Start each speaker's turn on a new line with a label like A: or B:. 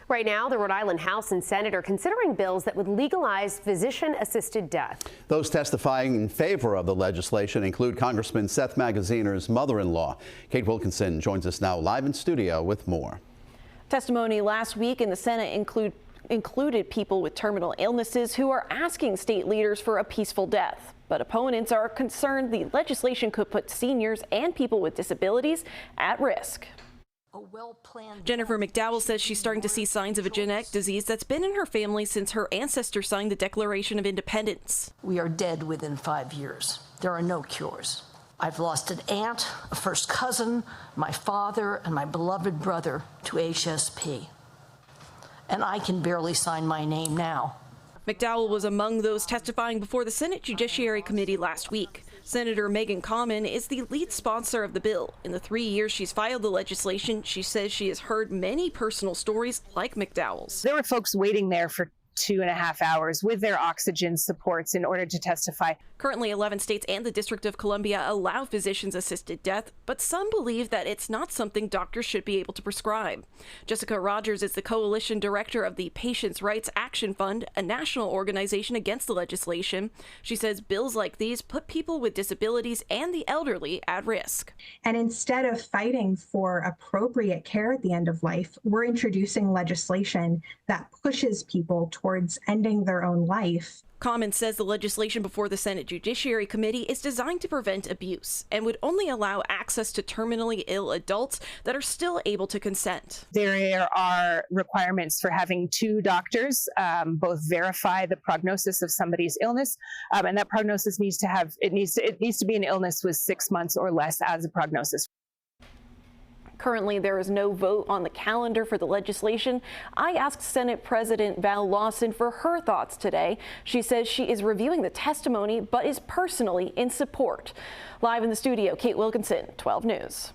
A: Right now, the Rhode Island House and Senate are considering bills that would legalize physician-assisted death.
B: Those testifying in favor of the legislation include Congressman Seth Magaziner's mother-in-law. Kate Wilkinson joins us now live in studio with more.
C: Testimony last week in the Senate included people with terminal illnesses who are asking state leaders for a peaceful death. But opponents are concerned the legislation could put seniors and people with disabilities at risk. Jennifer McDowell says she's starting to see signs of a genetic disease that's been in her family since her ancestors signed the Declaration of Independence.
D: We are dead within 5 years. There are no cures. I've lost an aunt, a first cousin, my father, and my beloved brother to HSP. And I can barely sign my name now.
C: McDowell was among those testifying before the Senate Judiciary Committee last week. Senator Megan Common is the lead sponsor of the bill. In the 3 years she's filed the legislation, she says she has heard many personal stories like McDowell's.
E: There were folks waiting there for 2.5 hours with their oxygen supports in order to testify.
C: Currently, 11 states and the District of Columbia allow physicians-assisted death, but some believe that it's not something doctors should be able to prescribe. Jessica Rogers is the coalition director of the Patients' Rights Action Fund, a national organization against the legislation. She says bills like these put people with disabilities and the elderly at risk.
F: And instead of fighting for appropriate care at the end of life, we're introducing legislation that pushes people towards ending their own life.
C: Common says the legislation before the Senate Judiciary Committee is designed to prevent abuse and would only allow access to terminally ill adults that are still able to consent.
E: There are requirements for having 2 doctors both verify the prognosis of somebody's illness, and that prognosis needs to be an illness with 6 months or less as a prognosis.
C: Currently, there is no vote on the calendar for the legislation. I asked Senate President Val Lawson for her thoughts today. She says she is reviewing the testimony, but is personally in support. Live in the studio, Kate Wilkinson, 12 News.